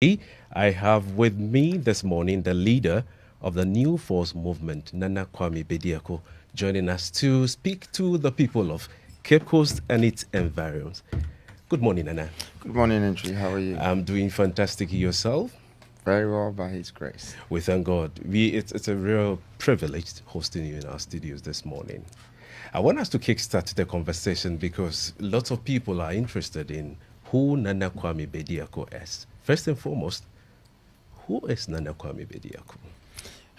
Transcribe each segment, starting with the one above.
I have with me this morning the leader of the New Force Movement, Nana Kwame Bediako, joining us to speak to the people of Cape Coast and its environs. Good morning, Nana. Good morning, Entry. How are you? I'm doing fantastic. Yourself? Very well, by His grace. We thank God. It's a real privilege hosting you in our studios this morning. I want us to kickstart the conversation because lots of people are interested in who Nana Kwame Bediako is. First and foremost, who is Nana Kwame Bediako?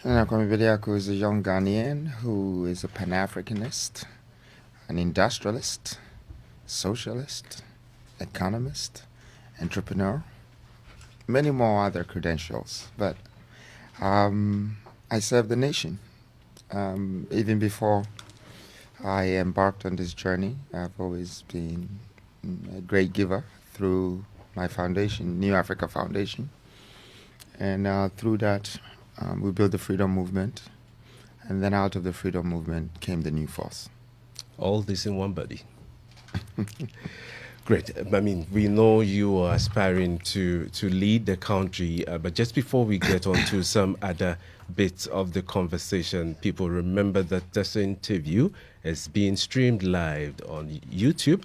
Nana Kwame Bediako is a young Ghanaian who is a Pan-Africanist, an industrialist, socialist, economist, entrepreneur, many more other credentials. But I serve the nation. Even before I embarked on this journey, I've always been a great giver through my foundation, New Africa Foundation. And through that, we built the freedom movement. And then out of the freedom movement came the New Force. All this in one body. Great. I mean, we know you are aspiring to lead the country, but just before we get on to some other bits of the conversation, people remember that this interview is being streamed live on YouTube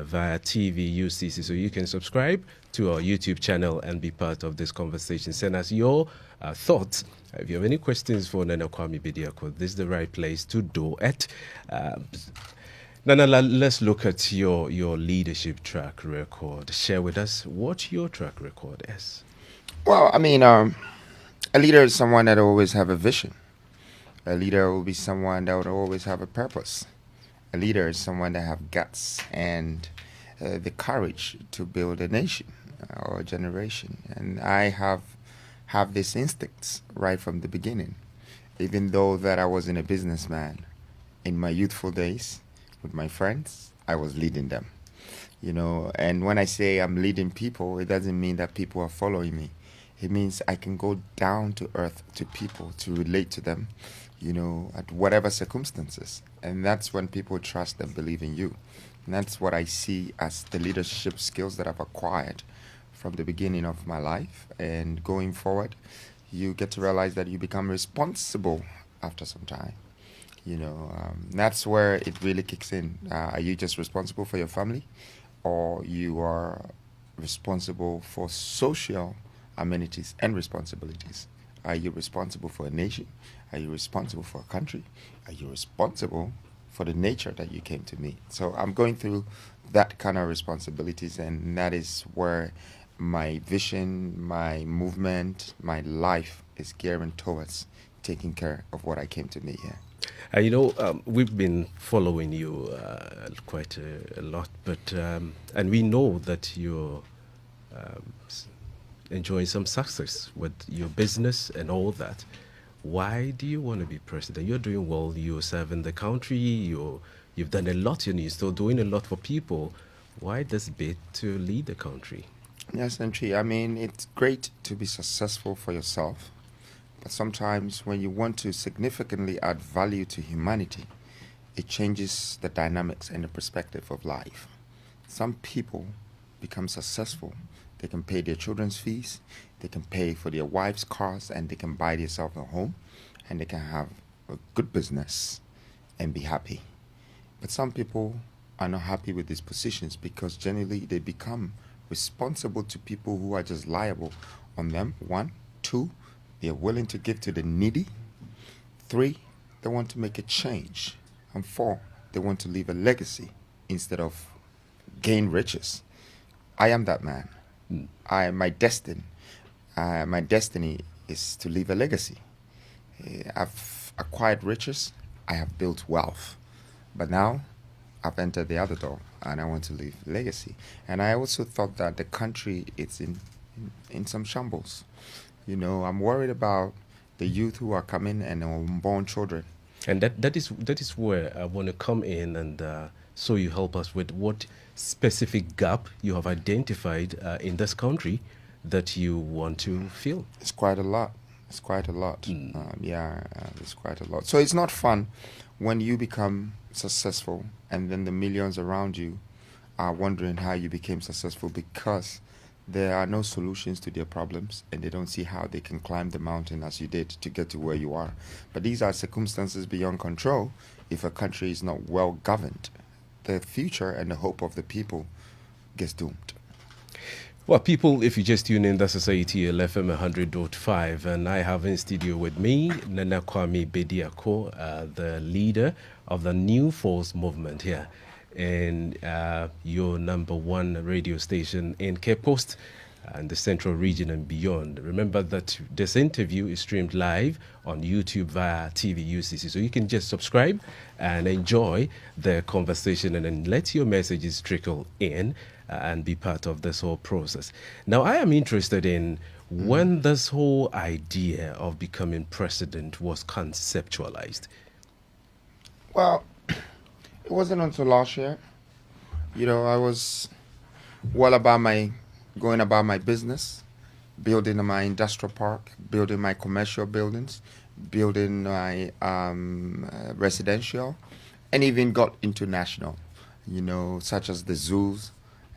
via TV UCC. So you can subscribe to our YouTube channel and be part of this conversation. Send us your thoughts. If you have any questions for Nana Kwame Bediako, this is the right place to do it. Nana, let's look at your leadership track record. Share with us what your track record is. Well, I mean, a leader is someone that always have a vision. A leader will be someone that would always have a purpose. A leader is someone that have guts and the courage to build a nation or a generation. And I have these instincts right from the beginning. Even though that I wasn't a businessman, in my youthful days with my friends, I was leading them. And when I say I'm leading people, it doesn't mean that people are following me. It means I can go down to earth to people to relate to them, at whatever circumstances. And that's when people trust and believe in you. And that's what I see as the leadership skills that I've acquired from the beginning of my life. And going forward, you get to realize that you become responsible after some time. That's where it really kicks in. Are you just responsible for your family, or you are responsible for social amenities and responsibilities? Are you responsible for a nation? Are you responsible for a country? Are you responsible for the nature that you came to meet? So I'm going through that kind of responsibilities, and that is where my vision, my movement, my life is gearing towards taking care of what I came to meet here. We've been following you quite a lot, but and we know that you're enjoying some success with your business and all that. Why do you want to be president? You're doing well. You're serving the country. You've done a lot. You're still doing a lot for people. Why this bid to lead the country? Yes, Entry. I mean, it's great to be successful for yourself. But sometimes when you want to significantly add value to humanity, it changes the dynamics and the perspective of life. Some people become successful. They can pay their children's fees, they can pay for their wives' cars, and they can buy themselves a home, and they can have a good business and be happy. But some people are not happy with these positions because generally they become responsible to people who are just liable on them. 1, 2, they're willing to give to the needy. 3, they want to make a change. And 4, they want to leave a legacy instead of gain riches. I am that man. My destiny is to leave a legacy. I've acquired riches. I have built wealth. But now I've entered the other door and I want to leave legacy. And I also thought that the country is in some shambles. I'm worried about the youth who are coming and unborn children. And that is where I want to come in, and so you help us with what specific gap you have identified in this country that you want to fill. It's quite a lot. It's quite a lot. It's quite a lot. So it's not fun when you become successful and then the millions around you are wondering how you became successful because there are no solutions to their problems, and they don't see how they can climb the mountain as you did to get to where you are. But these are circumstances beyond control. If a country is not well governed, the future and the hope of the people gets doomed. Well, people, if you just tune in, that's Society LFM 100.5, and I have in studio with me Nana Kwame Bediako, the leader of the New Force movement here in your number one radio station in Cape Coast and the Central Region and beyond. Remember that this interview is streamed live on YouTube via TVUCC, so you can just subscribe and enjoy the conversation and then let your messages trickle in and be part of this whole process. Now, I am interested in when this whole idea of becoming president was conceptualized. Well, it wasn't until last year. I was well about going about my business, building my industrial park, building my commercial buildings, building my residential, and even got international, such as the zoos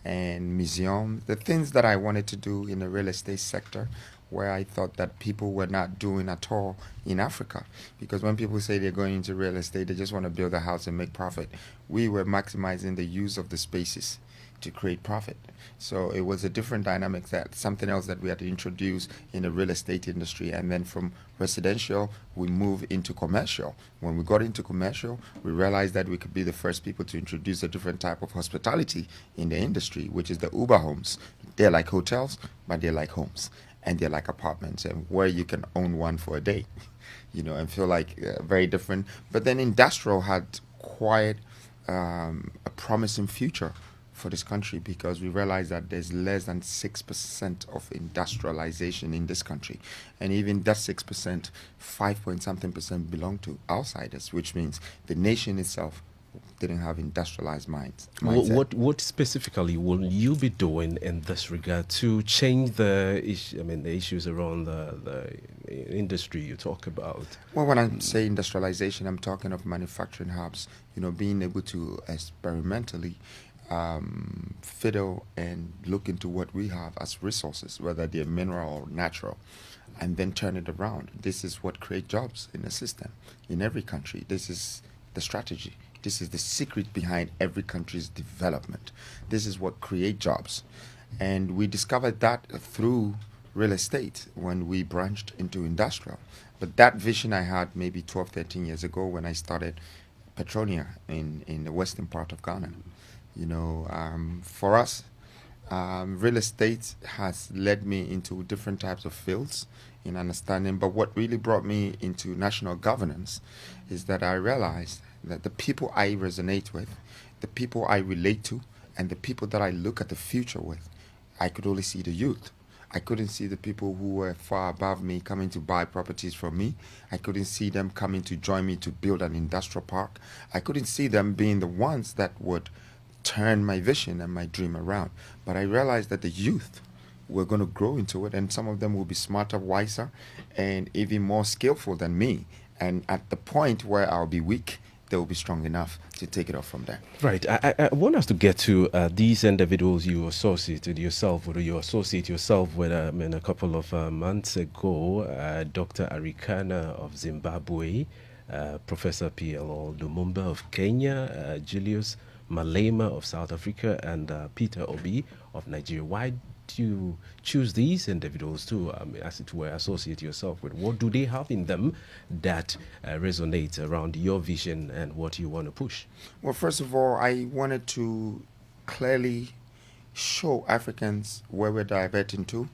and museums, the things that I wanted to do in the real estate sector, where I thought that people were not doing at all in Africa. Because when people say they're going into real estate, they just want to build a house and make profit. We were maximizing the use of the spaces to create profit. So it was a different dynamic, that something else that we had to introduce in the real estate industry. And then from residential, we moved into commercial. When we got into commercial, we realized that we could be the first people to introduce a different type of hospitality in the industry, which is the Uber homes. They're like hotels, but they're like homes. And they're like apartments, and where you can own one for a day, and feel like very different. But then industrial had quite a promising future for this country, because we realize that there's less than 6% of industrialization in this country. And even that 6%, 5 point something percent belong to outsiders, which means the nation itself didn't have industrialized mindset. What specifically will you be doing in this regard to change the issues around the industry you talk about? Well, when I say industrialization, I'm talking of manufacturing hubs, being able to experimentally fiddle and look into what we have as resources, whether they're mineral or natural, and then turn it around. This is what creates jobs in the system, in every country. This is the strategy. This is the secret behind every country's development. This is what creates jobs. And we discovered that through real estate when we branched into industrial. But that vision I had maybe 12, 13 years ago when I started Petronia in the western part of Ghana. For us, real estate has led me into different types of fields in understanding. But what really brought me into national governance is that I realized that the people I resonate with, the people I relate to, and the people that I look at the future with, I could only see the youth. I couldn't see the people who were far above me coming to buy properties from me. I couldn't see them coming to join me to build an industrial park. I couldn't see them being the ones that would turn my vision and my dream around. But I realized that the youth were going to grow into it, and some of them will be smarter, wiser, and even more skillful than me. And at the point where I'll be weak, they will be strong enough to take it off from there. Right. I want us to get to these individuals you associated yourself with, or you associate yourself with. A couple of months ago, Dr. Arikana of Zimbabwe, Professor P.L.O. Lumumba of Kenya, Julius Malema of South Africa, and Peter Obi of Nigeria. Why do you choose these individuals to, as it were, associate yourself with? What do they have in them that resonates around your vision and what you want to push? Well, first of all, I wanted to clearly show Africans where we're diverting to,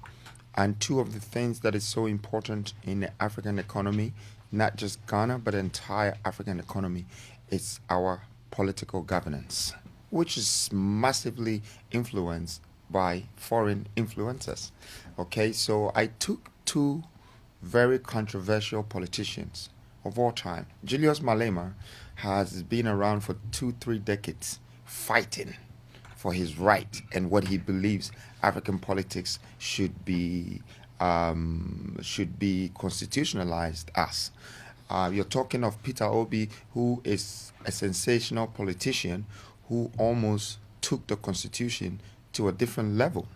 and two of the things that is so important in the African economy, not just Ghana, but the entire African economy, is our political governance, which is massively influenced by foreign influencers. Okay, so I took two very controversial politicians of all time. Julius Malema has been around for 2-3 decades fighting for his right and what he believes African politics should be constitutionalized as. You're talking of Peter Obi, who is a sensational politician who almost took the constitution to a different level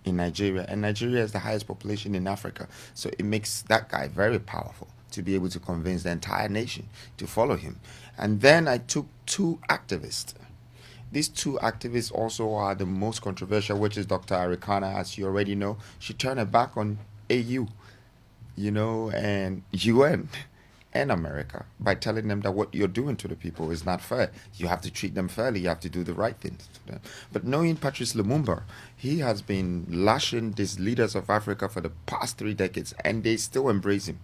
in Nigeria, and Nigeria is the highest population in Africa. So it makes that guy very powerful to be able to convince the entire nation to follow him. And then I took two activists. These two activists also are the most controversial, which is Dr. Arikana, as you already know. She turned her back on AU, and UN and America by telling them that what you're doing to the people is not fair. You have to treat them fairly. You have to do the right things to them. But knowing Patrice Lumumba, he has been lashing these leaders of Africa for the past 3 decades, and they still embrace him.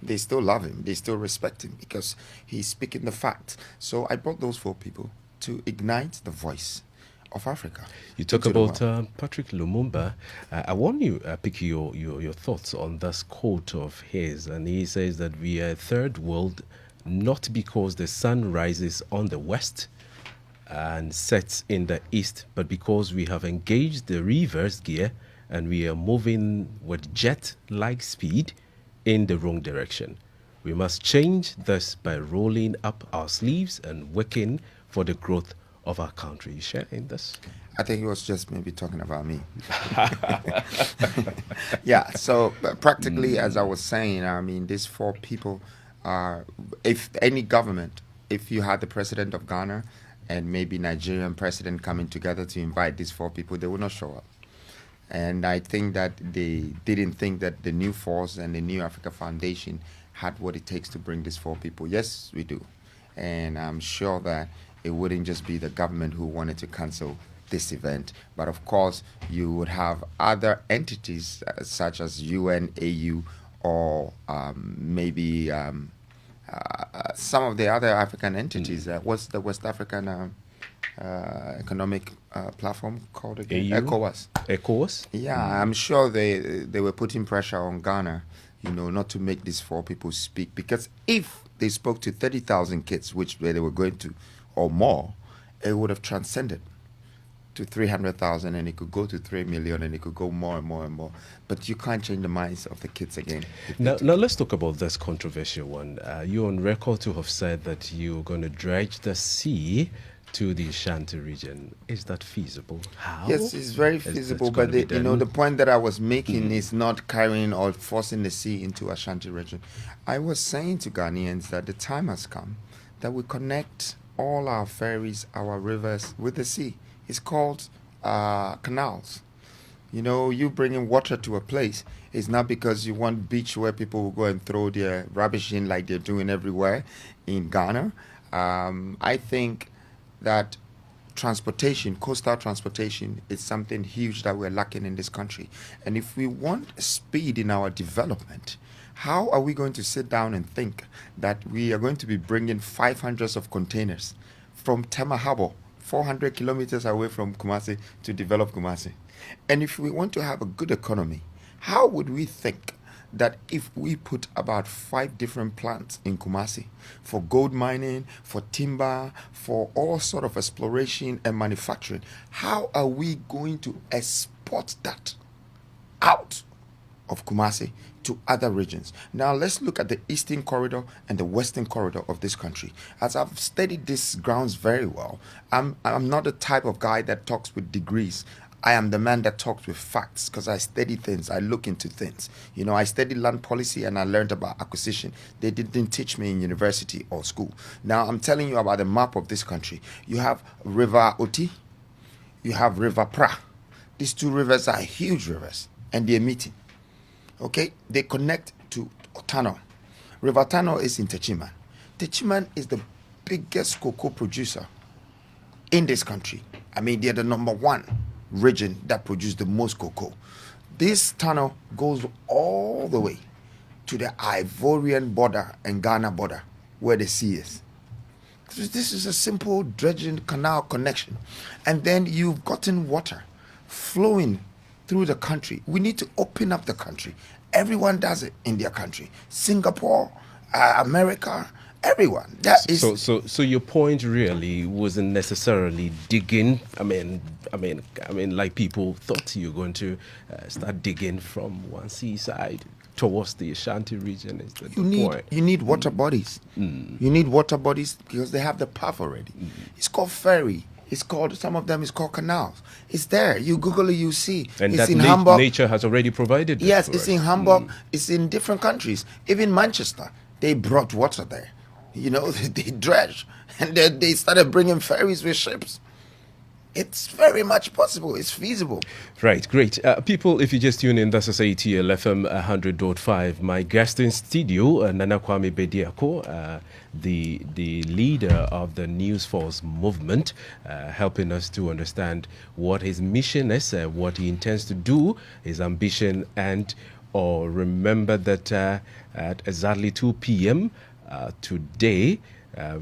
They still love him. They still respect him because he's speaking the facts. So I brought those 4 people to ignite the voice of Africa. You talk about Patrick Lumumba. I want you pick your thoughts on this quote of his, and he says that we are a third world not because the sun rises on the west and sets in the east, but because we have engaged the reverse gear and we are moving with jet-like speed in the wrong direction. We must change this by rolling up our sleeves and working for the growth of our country. You share in this? I think he was just maybe talking about me. Yeah, so practically, as I was saying, I mean, these 4 people are, if any government, if you had the president of Ghana and maybe Nigerian president coming together to invite these 4 people, they would not show up. And I think that they didn't think that the New Force and the New Africa Foundation had what it takes to bring these 4 people. Yes, we do. And I'm sure that it wouldn't just be the government who wanted to cancel this event, but of course you would have other entities such as UN, AU, or maybe some of the other African entities. What's the West African economic platform called again? AU? ECOWAS. ECOWAS? Yeah, I'm sure they were putting pressure on Ghana, not to make these 4 people speak, because if they spoke to 30,000 kids, which they were going to, or more, it would have transcended to 300,000, and it could go to 3 million, and it could go more and more and more. But you can't change the minds of the kids again. Now let's talk about this controversial one. You're on record to have said that you're going to dredge the sea to the Ashanti region. Is that feasible? How? Yes, it's very feasible, but the point that I was making is not carrying or forcing the sea into Ashanti region. I was saying to Ghanaians that the time has come that we connect all our ferries, our rivers with the sea. It's called canals. You bringing water to a place is not because you want beach where people will go and throw their rubbish in like they're doing everywhere in Ghana. I think that transportation, coastal transportation, is something huge that we're lacking in this country. And if we want speed in our development, how are we going to sit down and think that we are going to be bringing 500 of containers from Tema Harbor, 400 kilometers away from Kumasi, to develop Kumasi? And if we want to have a good economy, how would we think that if we put about 5 different plants in Kumasi for gold mining, for timber, for all sort of exploration and manufacturing, how are we going to export that out of Kumasi to other regions? Now let's look at the eastern corridor and the western corridor of this country. As I've studied these grounds very well, I'm not the type of guy that talks with degrees. I am the man that talks with facts because I study things. I look into things. I studied land policy and I learned about acquisition. They didn't teach me in university or school. Now I'm telling you about the map of this country. You have River Oti, you have River Pra. These 2 rivers are huge rivers and they're meeting. Okay, they connect to Otano. River Tano is in Techiman. Techiman is the biggest cocoa producer in this country. I mean, they're the number 1 region that produces the most cocoa. This tunnel goes all the way to the Ivorian border and Ghana border, where the sea is. This is a simple dredging canal connection. And then you've gotten water flowing through the country. We need to open up the country. Everyone does it in their country. Singapore, America, everyone. So your point really wasn't necessarily digging. I mean, like people thought you were going to start digging from one seaside towards the Ashanti region. Is the point? You need water bodies. You need water bodies because they have the path already. It's called ferry. It's called, some of them is called canals. It's there. You Google it, you see. And It's that in Hamburg. nature has already provided that Yes, for it's us. in Hamburg. It's in different countries. Even Manchester, they brought water there. You know, they dredge, and they started bringing ferries with ships. It's very much possible. It's feasible. Right, great. People, if you just tune in, that's ATL FM 100.5. My guest in studio, Nana Kwame Bediako, the leader of the News Force movement, helping us to understand what his mission is, what he intends to do, his ambition, and or remember that at exactly 2 p.m. Today,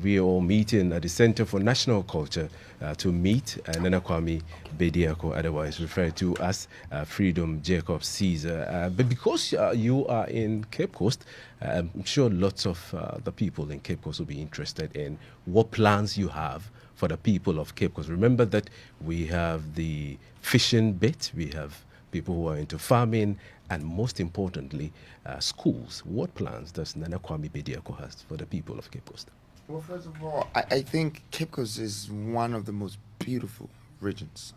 we are all meeting at the Center for National Culture to meet Nana Kwame Bediako, otherwise referred to as Freedom Jacob Caesar. But because you are in Cape Coast, I'm sure lots of the people in Cape Coast will be interested in what plans you have for the people of Cape Coast. Remember that we have the fishing bit, we have people who are into farming, and most importantly, schools. What plans does Nana Kwame Bediako have for the people of Cape Coast? Well, first of all, I think Cape Coast is one of the most beautiful regions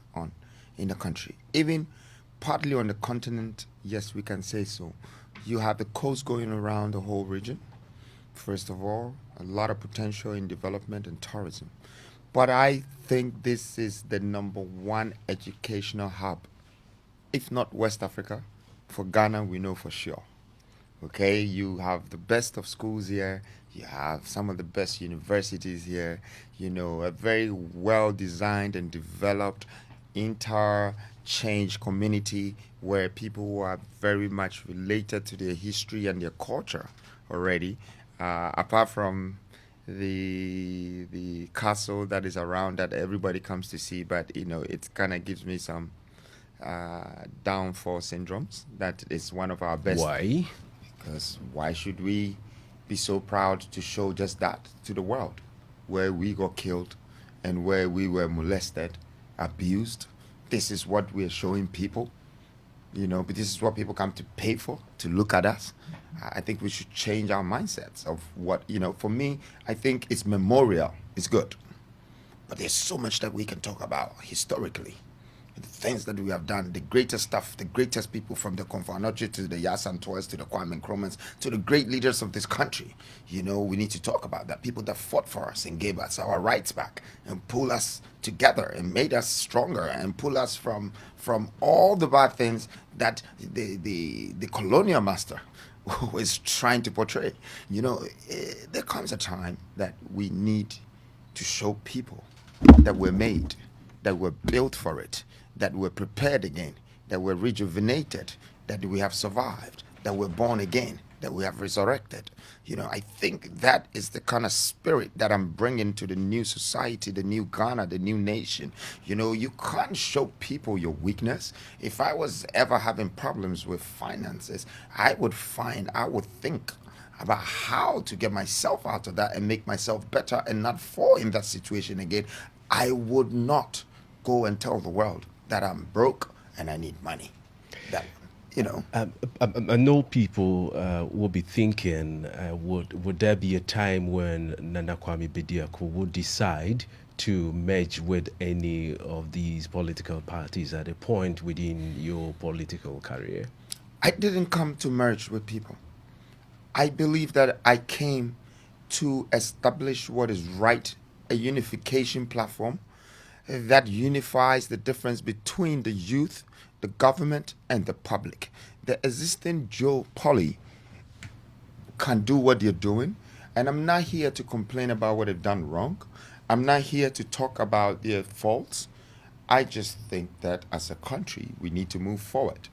in the country. Even partly on the continent, yes, we can say so. You have the coast going around the whole region. First of all, a lot of potential in development and tourism. But I think this is the number one educational hub, if not West Africa. For Ghana, we know for sure. Okay, you have the best of schools here. You have some of the best universities here. You know, a very well designed and developed interchange community where people who are very much related to their history and their culture already. Apart from the castle that is around that everybody comes to see, but you know, it kind of gives me some downfall syndromes. That is one of our best. Why? Because why should we be so proud to show just that to the world, where we got killed and where we were molested, abused? This is what we're showing people, you know, but this is what people come to pay for, to look at us. I think we should change our mindsets of what, you know, for me, I think it's memorial. It's good. But there's so much that we can talk about historically. The things that we have done, the greatest stuff, the greatest people, from the Konfanoche to the Yasantoas to the Kwame Nkrumahs to the great leaders of this country. You know, we need to talk about that. People that fought for us and gave us our rights back and pulled us together and made us stronger and pull us from all the bad things that the colonial master was trying to portray. You know, there comes a time that we need to show people that we're made, that we're built for it, that we're prepared again, that we're rejuvenated, that we have survived, that we're born again, that we have resurrected. You know, I think that is the kind of spirit that I'm bringing to the new society, the new Ghana, the new nation. You know, you can't show people your weakness. If I was ever having problems with finances, I would think about how to get myself out of that and make myself better and not fall in that situation again. I would not go and tell the world that I'm broke and I need money. That, you know. I know people will be thinking, would there be a time when Nana Kwame Bediako would decide to merge with any of these political parties at a point within your political career? I didn't come to merge with people. I believe that I came to establish what is right, a unification platform that unifies the difference between the youth, the government, and the public. The existing Joe Polly can do what they're doing, and I'm not here to complain about what they've done wrong. I'm not here to talk about their faults. I just think that as a country, we need to move forward.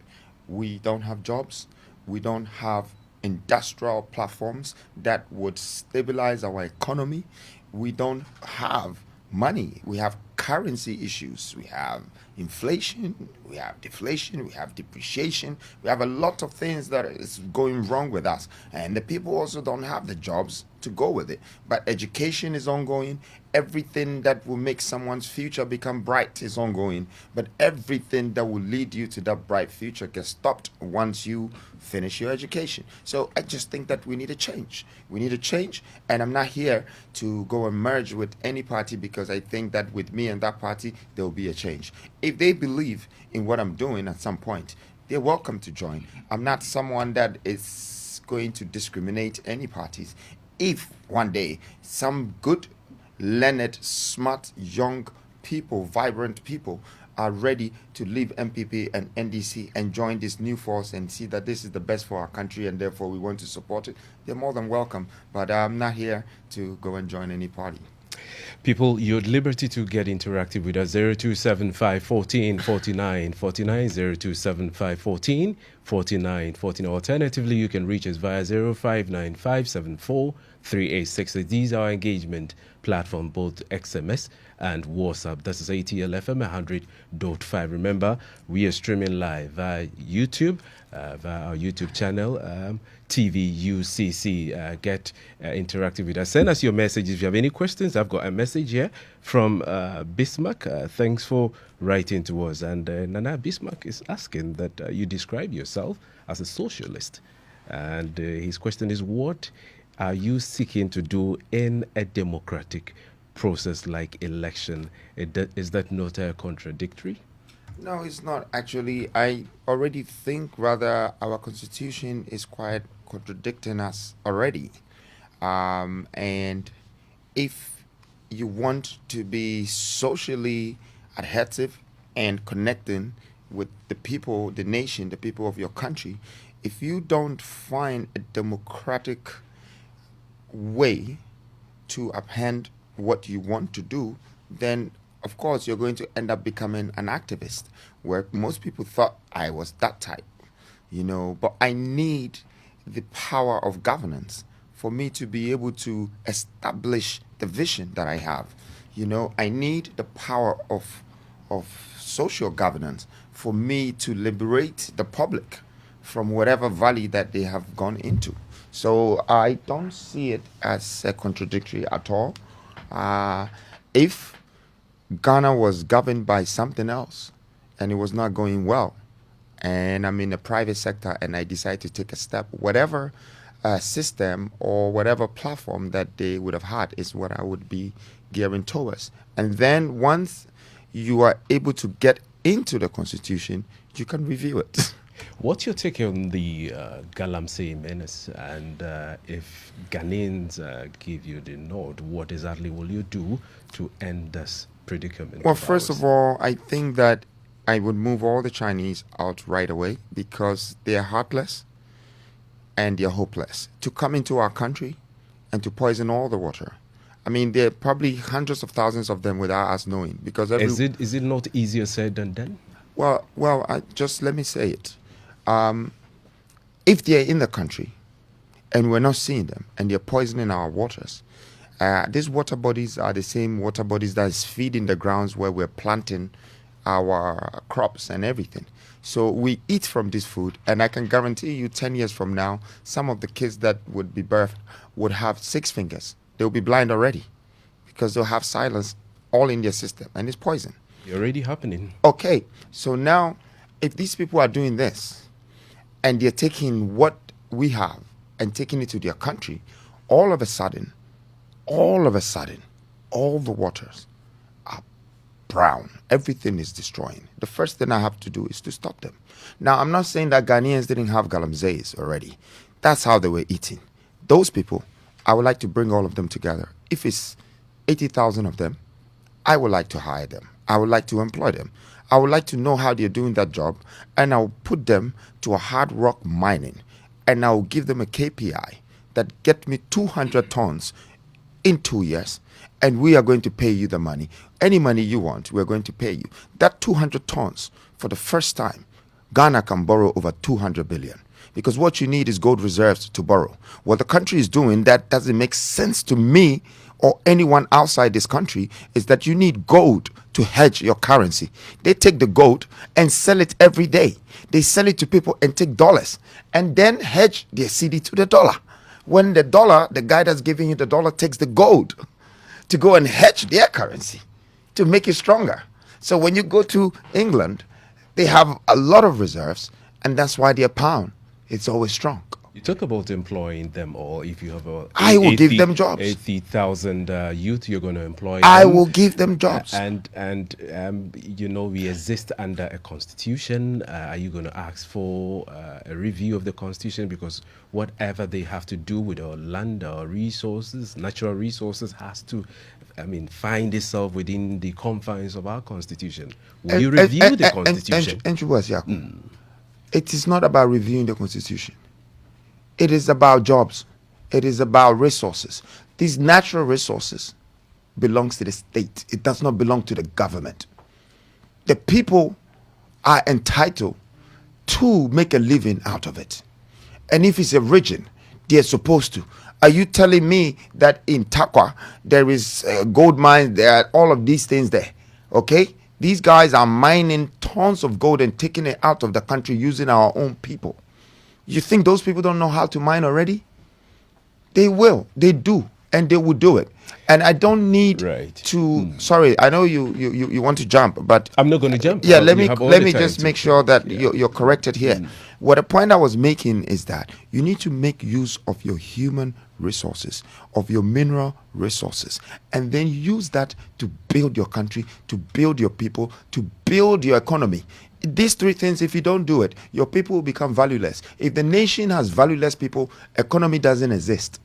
We don't have jobs. We don't have industrial platforms that would stabilize our economy. We don't have money. We have currency issues. We have inflation. We have deflation. We have depreciation. We have a lot of things that is going wrong with us. And the people also don't have the jobs to go with it. But education is ongoing. Everything that will make someone's future become bright is ongoing. But everything that will lead you to that bright future gets stopped once you finish your education. So I just think that we need a change. We need a change. And I'm not here to go and merge with any party, because I think that with me me and that party, there will be a change. If they believe in what I'm doing at some point, they're welcome to join. I'm not someone that is going to discriminate any parties. If one day some good, learned, smart, young people, vibrant people are ready to leave MPP and NDC and join this new force and see that this is the best for our country and therefore we want to support it, they're more than welcome. But I'm not here to go and join any party. People, you're at liberty to get interactive with us. 0275 14 49 49, 0275 14 49 49. Alternatively, you can reach us via 059574 3868. These are our engagement platform, both XMS and WhatsApp. This is ATL FM 100.5. Remember, we are streaming live via YouTube, via our YouTube channel, TVUCC. Get interactive with us. Send us your messages if you have any questions. I've got a message here from Bismarck. Thanks for writing to us. And Nana Bismarck is asking that you describe yourself as a socialist. And his question is, what are you seeking to do in a democratic process like election? Is that not contradictory? No, it's not actually. I already think rather our constitution is quite contradicting us already. And if you want to be socially adhesive and connecting with the people, the nation, the people of your country, if you don't find a democratic way to upend what you want to do, then of course you're going to end up becoming an activist, where most people thought I was that type, but I need the power of governance for me to be able to establish the vision that I have. I need the power of social governance for me to liberate the public from whatever valley that they have gone into. So I don't see it as contradictory at all. If Ghana was governed by something else and it was not going well, and I'm in the private sector and I decide to take a step, whatever system or whatever platform that they would have had is what I would be gearing towards. And then once you are able to get into the constitution, you can review it. What's your take on the Galamsey menace? And if Ghanaians give you the nod, what exactly will you do to end this predicament? Well, first of all, I think that I would move all the Chinese out right away because they are heartless and they are hopeless. To come into our country and to poison all the water. I mean, there are probably hundreds of thousands of them without us knowing. Because is it not easier said than done? Well, just let me say it. If they're in the country and we're not seeing them and they're poisoning our waters, these water bodies are the same water bodies that is feeding the grounds where we're planting our crops and everything. So we eat from this food, and I can guarantee you 10 years from now, some of the kids that would be birthed would have 6 fingers. They'll be blind already because they'll have silence all in their system, and it's poison. It's already happening. Okay, so now if these people are doing this and they're taking what we have and taking it to their country, all of a sudden, all the waters are brown. Everything is destroying. The first thing I have to do is to stop them. Now, I'm not saying that Ghanaians didn't have galamseys already. That's how they were eating. Those people, I would like to bring all of them together. If it's 80,000 of them, I would like to hire them. I would like to employ them. I would like to know how they're doing that job, and I'll put them to a hard rock mining, and I'll give them a KPI that get me 200 tons in 2 years, and we are going to pay you the money. Any money you want, we're going to pay you. That 200 tons, for the first time, Ghana can borrow over 200 billion. Because what you need is gold reserves to borrow. What the country is doing that doesn't make sense to me or anyone outside this country is that you need gold to hedge your currency. They take the gold and sell it every day. They sell it to people and take dollars and then hedge their CD to the dollar. When the dollar, the guy that's giving you the dollar takes the gold to go and hedge their currency to make it stronger. So when you go to England, they have a lot of reserves, and that's why their pound is always strong. You talk about employing them all. If you have I will give them jobs. 80,000 youth, you're going to employ I them. will give them jobs. We exist under a constitution. Are you going to ask for a review of the constitution? Because whatever they have to do with our land, our resources, natural resources, has to, find itself within the confines of our constitution. Will you review the constitution? It is not about reviewing the constitution. It is about jobs. It is about resources. These natural resources belongs to the state. It does not belong to the government. The people are entitled to make a living out of it. And if it's a region, they're supposed to. Are you telling me that in Takwa there is gold mines, there are all of these things there? Okay? These guys are mining tons of gold and taking it out of the country using our own people. You think those people don't know how to mine already? They will. They do. And they will do it. And I don't need to. Sorry, I know you want to jump, but I'm not going to jump. Yeah, let me just make sure that you're corrected here. What the point I was making is that you need to make use of your human resources, of your mineral resources, and then use that to build your country, to build your people, to build your economy. These three things, if you don't do it, your people will become valueless. If the nation has valueless people, economy doesn't exist.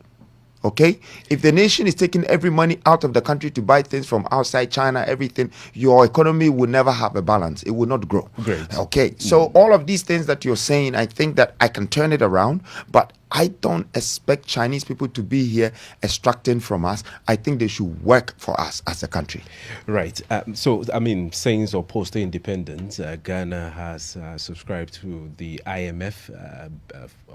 Okay? If the nation is taking every money out of the country to buy things from outside China, everything, your economy will never have a balance. It will not grow. Great. Okay? So all of these things that you're saying, I think that I can turn it around, but I don't expect Chinese people to be here extracting from us. I think they should work for us as a country. Right. Since or post-independence, Ghana has subscribed to the IMF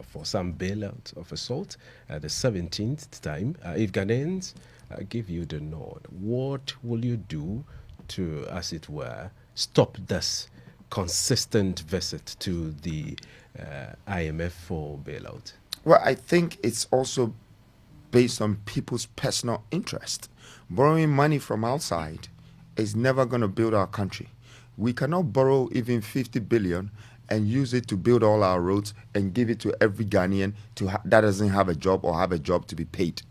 for some bailout of a sort, the 17th time. If Ghanaians give you the nod, what will you do to, as it were, stop this consistent visit to the IMF for bailout? Well, I think it's also based on people's personal interest. Borrowing money from outside is never going to build our country. We cannot borrow even 50 billion and use it to build all our roads and give it to every Ghanaian that doesn't have a job or have a job to be paid.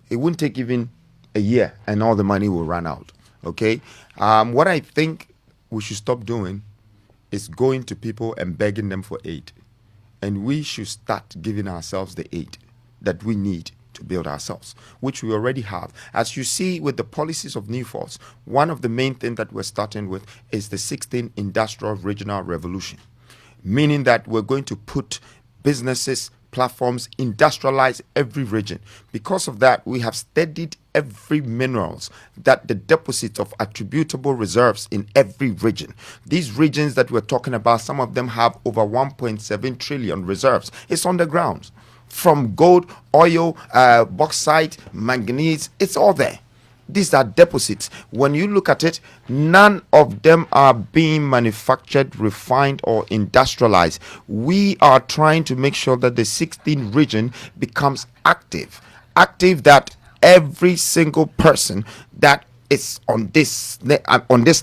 It wouldn't take even a year and all the money will run out. Okay? What I think we should stop doing is going to people and begging them for aid. And we should start giving ourselves the aid that we need to build ourselves, which we already have. As you see with the policies of New Force, one of the main things that we're starting with is the 16th Industrial Regional Revolution, meaning that we're going to put businesses, platforms, industrialize every region. Because of that, we have studied every minerals, that the deposits of attributable reserves in every region. These regions that we're talking about, some of them have over 1.7 trillion reserves. It's on the ground. From gold, oil, bauxite, manganese, it's all there. These are deposits. When you look at it, none of them are being manufactured, refined, or industrialized. We are trying to make sure that the 16th region becomes active that every single person that is on this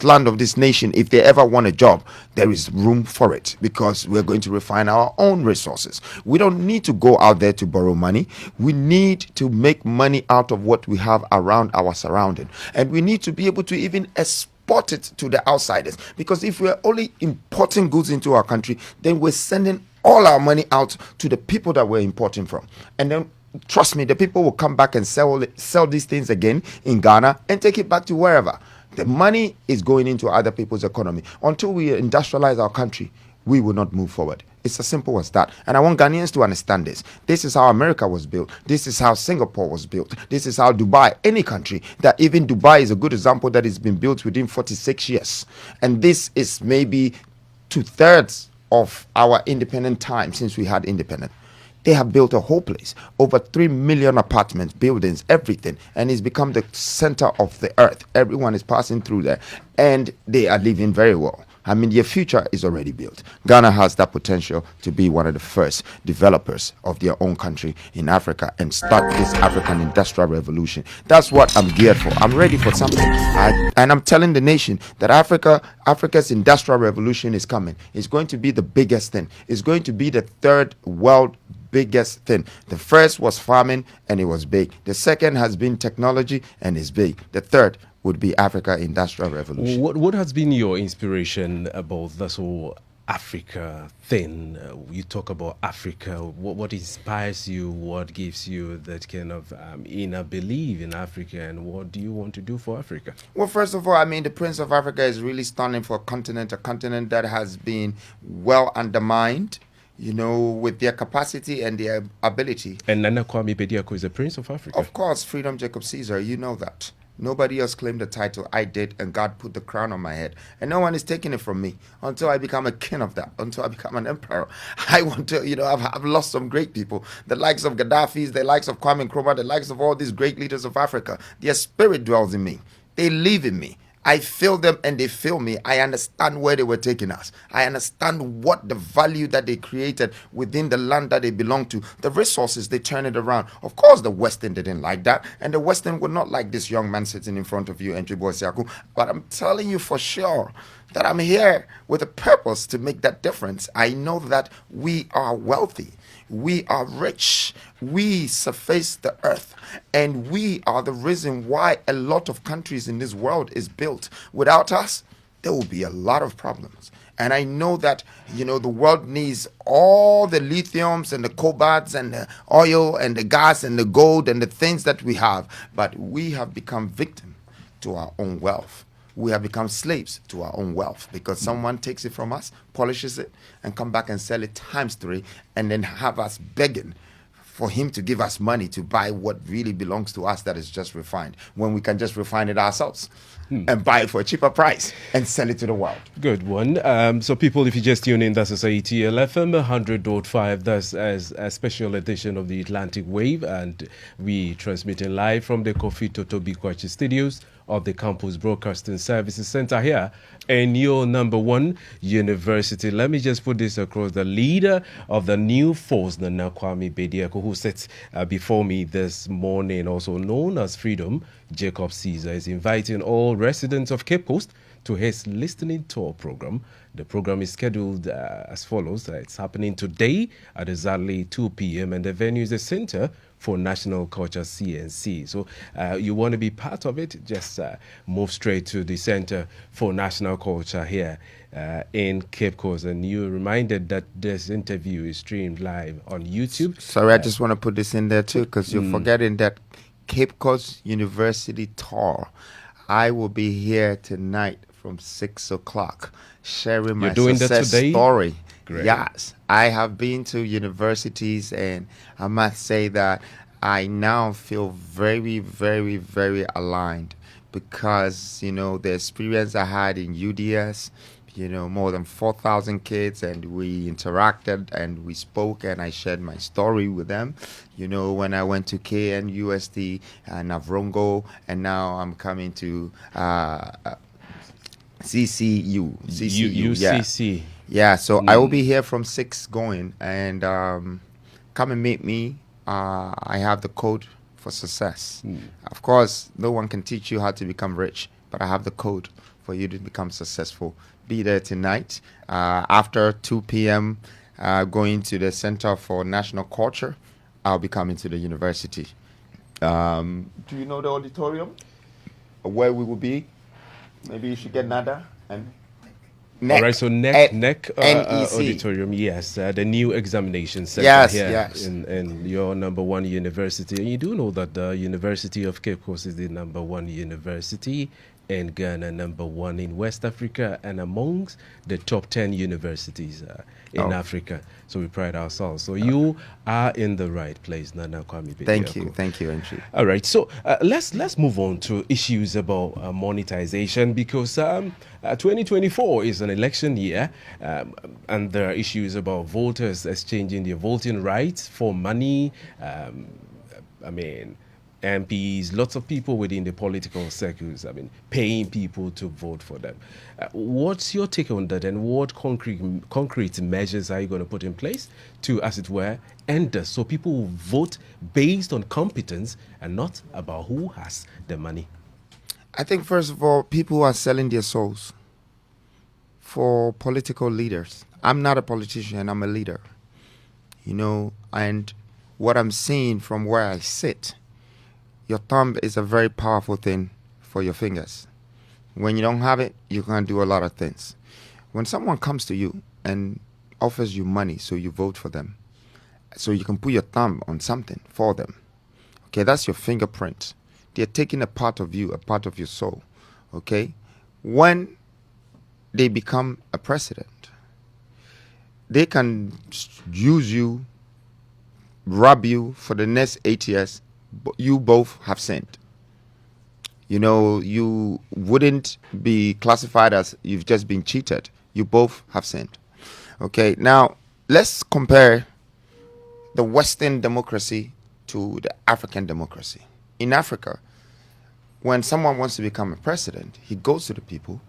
land of this nation, if they ever want a job, there is room for it, because we're going to refine our own resources. We don't need to go out there to borrow money. We need to make money out of what we have around our surrounding, and we need to be able to even export it to the outsiders, because if we're only importing goods into our country, then we're sending all our money out to the people that we're importing from, and then trust me, the people will come back and sell these things again in Ghana and take it back to wherever. The money is going into other people's economy. Until we industrialize our country, we will not move forward. It's as simple as that. And I want Ghanaians to understand this. This is how America was built. This is how Singapore was built. This is how Dubai, any country, that even Dubai is a good example, that has been built within 46 years. And this is maybe 2/3 of our independent time since we had independence. They have built a whole place, over 3 million apartments, buildings, everything, and it's become the center of the earth. Everyone is passing through there, and they are living very well. I mean, their future is already built. Ghana has that potential to be one of the first developers of their own country in Africa and start this African industrial revolution. That's what I'm geared for. I'm ready for something. And I'm telling the nation that Africa's industrial revolution is coming. It's going to be the biggest thing. It's going to be the third world biggest thing. The first was farming, and it was big. The second has been technology, and it's big. The third would be Africa Industrial Revolution. What has been your inspiration about this whole Africa thing? You talk about Africa. What inspires you? What gives you that kind of inner belief in Africa? And what do you want to do for Africa? Well, first of all, I mean, the Prince of Africa is really stunning for a continent that has been well undermined, you know, with their capacity and their ability. And Nana Kwame Bediako is the Prince of Africa. Of course, Freedom Jacob Caesar, you know that. Nobody else claimed the title. I did, and God put the crown on my head. And no one is taking it from me until I become a king of that, until I become an emperor. I want to, you know, I've lost some great people. The likes of Gaddafi's, the likes of Kwame Nkrumah, the likes of all these great leaders of Africa. Their spirit dwells in me. They live in me. I feel them and they feel me. I understand where they were taking us. I understand what the value that they created within the land that they belong to. The resources, they turn it around. Of course, the Western didn't like that. And the Western would not like this young man sitting in front of you, Entry Boy Siaku. But I'm telling you for sure that I'm here with a purpose to make that difference. I know that we are wealthy. We are rich. We surface the earth. And we are the reason why a lot of countries in this world is built. Without us, there will be a lot of problems. And I know that, you know, the world needs all the lithiums and the cobalts and the oil and the gas and the gold and the things that we have. But we have become victim to our own wealth. We have become slaves to our own wealth because someone takes it from us, polishes it, and come back and sell it times 3, and then have us begging for him to give us money to buy what really belongs to us that is just refined, when we can just refine it ourselves and buy it for a cheaper price and sell it to the world. Good one. So people, if you just tune in, that's Society LFM 100.5. That's as a special edition of the Atlantic Wave, and we transmitting live from the Kofi Totobi Kwachi studios of the Campus Broadcasting Services Center here in your number one university. Let me just put this across. The leader of the new force, Nana Kwame Bediako, who sits before me this morning, also known as Freedom Jacob Caesar, is inviting all residents of Cape Coast to his listening tour program. The program is scheduled as follows. It's happening today at exactly 2 p.m. and the venue is the Center for National Culture, CNC. So you want to be part of it, just move straight to the Center for National Culture here in Cape Coast. And you're reminded that this interview is streamed live on YouTube. Sorry, I just want to put this in there too, because you're forgetting that Cape Coast University tour. I will be here tonight from 6 o'clock sharing my success story. Great. Yes, I have been to universities, and I must say that I now feel very, very, very aligned because, you know, the experience I had in UDS, you know, more than 4,000 kids, and we interacted and we spoke and I shared my story with them. You know, when I went to KNUST and Navrongo, and now I'm coming to UCC. Yeah, so I will be here from 6 going, and come and meet me. I have the code for success. Of course, no one can teach you how to become rich, but I have the code for you to become successful. Be there tonight after 2 p.m. Going to the Center for National Culture. I'll be coming to the university. Do you know the auditorium? Where we will be? Maybe you should get Nada and all right, so NEC auditorium, yes, the new examination center here in your number one university. And you do know that the University of Cape Coast is the number one university in Ghana, number one in West Africa, and amongst the top 10 universities in Africa. So we pride ourselves. So you are in the right place, Nana Kwame Bediako. Thank you, Andrew. All right, so let's move on to issues about monetization, because 2024 is an election year, and there are issues about voters exchanging their voting rights for money. MPs, lots of people within the political circles, paying people to vote for them. What's your take on that, and what concrete measures are you going to put in place to, as it were, end this, so people will vote based on competence and not about who has the money? I think, first of all, people are selling their souls for political leaders. I'm not a politician, I'm a leader. And what I'm seeing from where I sit, your thumb is a very powerful thing for your fingers. When you don't have it, you can't do a lot of things. When someone comes to you and offers you money so you vote for them, so you can put your thumb on something for them, okay, that's your fingerprint. They're taking a part of you, a part of your soul, okay? When they become a president, they can use you, rob you for the next 8 years. You both have sinned. You wouldn't be classified as you've just been cheated. You both have sinned. Okay, now let's compare the Western democracy to the African democracy. In Africa, when someone wants to become a president, he goes to the people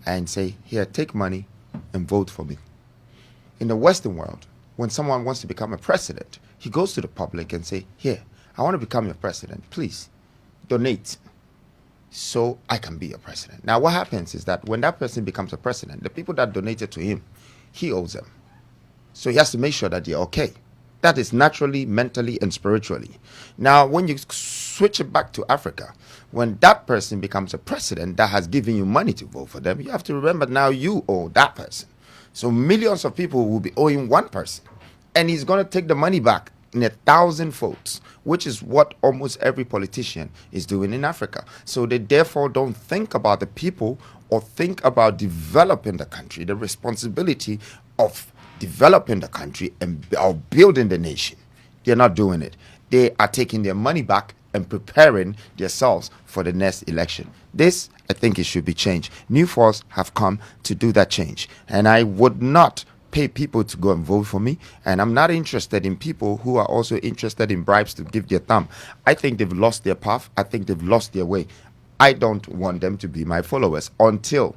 and say, here, take money and vote for me. In the Western world, when someone wants to become a president, he goes to the public and say, here, I want to become your president. Please donate so I can be a president. Now, what happens is that when that person becomes a president, the people that donated to him, he owes them. So he has to make sure that they're okay. That is naturally, mentally, and spiritually. Now, when you switch it back to Africa, when that person becomes a president that has given you money to vote for them, you have to remember now you owe that person. So millions of people will be owing one person, and he's going to take the money back in 1,000 folds, which is what almost every politician is doing in Africa. So they therefore don't think about the people or think about developing the country, the responsibility of developing the country and or building the nation. They're not doing it. They are taking their money back and preparing themselves for the next election. This, I think it should be changed. New force have come to do that change. And I would not pay people to go and vote for me. And I'm not interested in people who are also interested in bribes to give their thumb. I think they've lost their path. I think they've lost their way. I don't want them to be my followers until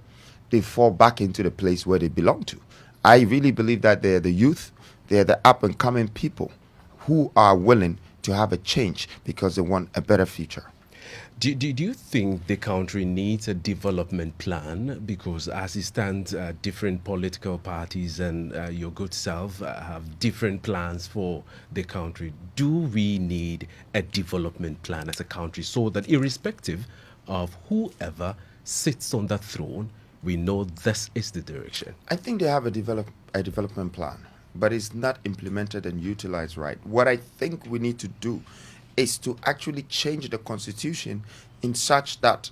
they fall back into the place where they belong to. I really believe that they're the youth, they're the up-and-coming people who are willing to have a change because they want a better future. Do you think the country needs a development plan? Because as it stands, different political parties and your good self have different plans for the country. Do we need a development plan as a country so that irrespective of whoever sits on the throne, we know this is the direction? I think they have a development plan, but it's not implemented and utilized right. What I think we need to do is to actually change the constitution in such that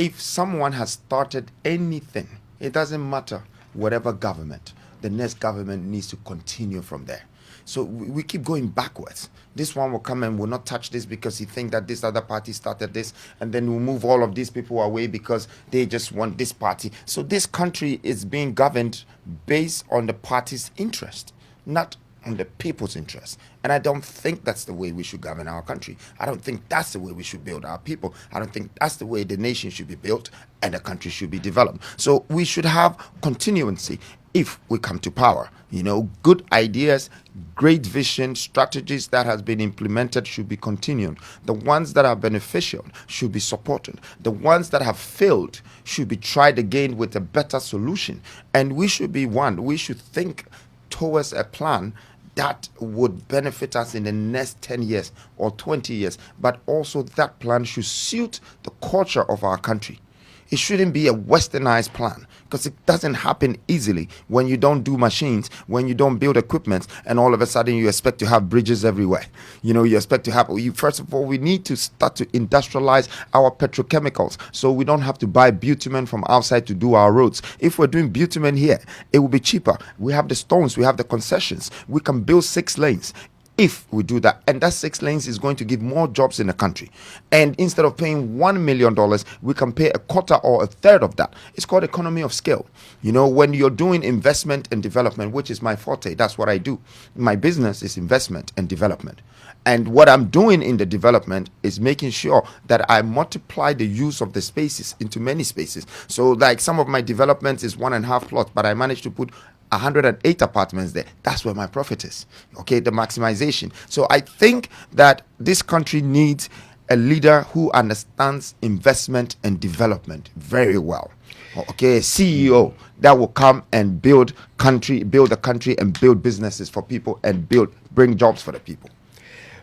if someone has started anything, it doesn't matter whatever government, the next government needs to continue from there. So we keep going backwards. This one will come and will not touch this because he thinks that this other party started this, and then we'll move all of these people away because they just want this party. So this country is being governed based on the party's interest, not on the people's interest. And I don't think that's the way we should govern our country. I don't think that's the way we should build our people. I don't think that's the way the nation should be built and the country should be developed. So we should have continuancy if we come to power. Good ideas, great vision, strategies that has been implemented should be continued. The ones that are beneficial should be supported. The ones that have failed should be tried again with a better solution. And we should be one. We should think towards a plan that would benefit us in the next 10 years or 20 years, but also that plan should suit the culture of our country. It shouldn't be a westernized plan because it doesn't happen easily when you don't do machines, when you don't build equipment, and all of a sudden you expect to have bridges everywhere. You expect to have, first of all, we need to start to industrialize our petrochemicals so we don't have to buy bitumen from outside to do our roads. If we're doing bitumen here, it will be cheaper. We have the stones, we have the concessions. We can build 6 lanes. If we do that, and that 6 lanes is going to give more jobs in the country. And instead of paying $1 million, we can pay a quarter or a third of that. It's called economy of scale. When you're doing investment and development, which is my forte, that's what I do. My business is investment and development. And what I'm doing in the development is making sure that I multiply the use of the spaces into many spaces. So like some of my developments is 1.5 plots, but I managed to put 108 apartments there. That's where my profit is. Okay, the maximization. So I think that this country needs a leader who understands investment and development very well. Okay, a CEO that will come and build the country and build businesses for people and bring jobs for the people.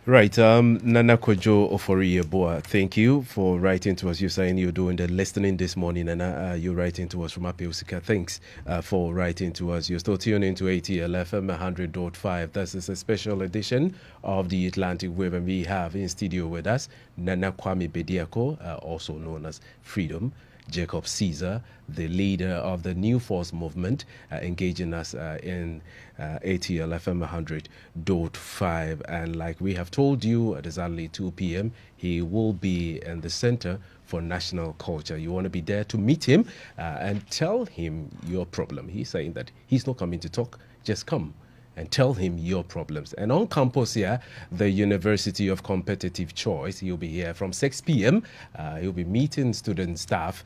Right. Nana Kojo Ofori-Yeboah, thank you for writing to us. You're saying you're doing the listening this morning, and you're writing to us from Apiosika. Thanks for writing to us. You're still tuning to ATL FM 100.5. This is a special edition of the Atlantic Wave, and we have in studio with us Nana Kwame Bediako, also known as Freedom Jacob Caesar, the leader of the New Force movement, engaging us in ATL FM 100.5. And like we have told you, at exactly 2 p.m., he will be in the Center for National Culture. You want to be there to meet him and tell him your problem. He's saying that he's not coming to talk, just come and tell him your problems. And on campus here, the University of Competitive Choice, he'll be here from 6 p.m. He'll be meeting student, staff,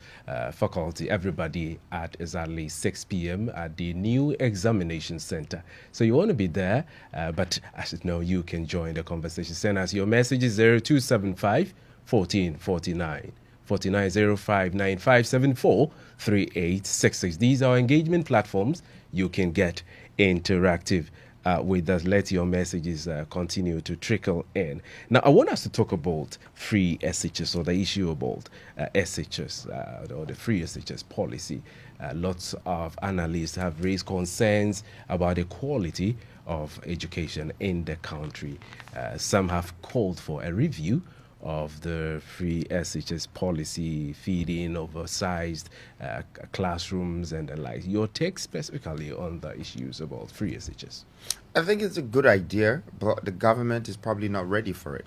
faculty, everybody at exactly 6 p.m. at the new examination center. So you want to be there, but as you know, you can join the conversation. Send us your messages 0275 1449. 4905 9574 3866. These are engagement platforms. You can get interactive with us. Let your messages continue to trickle in. Now, I want us to talk about free SHS, or the issue about SHS, or the free SHS policy. Lots of analysts have raised concerns about the quality of education in the country. Some have called for a review of the free SHS policy, feeding oversized classrooms and the like. Your take specifically on the issues about free SHS? I think it's a good idea, but the government is probably not ready for it.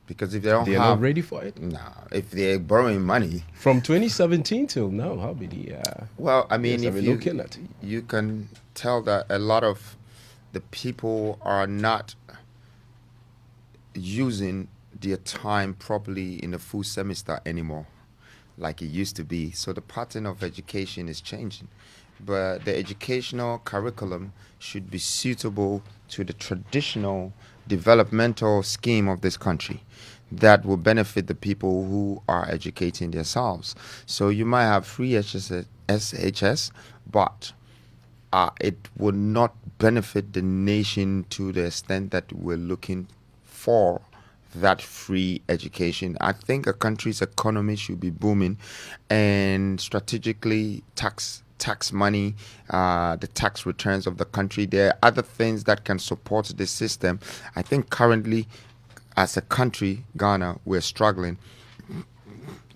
Because if they're not ready for it? Nah, if they're borrowing money. From 2017 till now, how many? Well, I mean, if looking at? You can tell that a lot of the people are not using their time properly in a full semester anymore, like it used to be. So the pattern of education is changing. But the educational curriculum should be suitable to the traditional developmental scheme of this country that will benefit the people who are educating themselves. So you might have free SHS, but it will not benefit the nation to the extent that we're looking for that free education. I think a country's economy should be booming, and strategically tax money, the tax returns of the country. There are other things that can support the system. I think currently, as a country, Ghana, we're struggling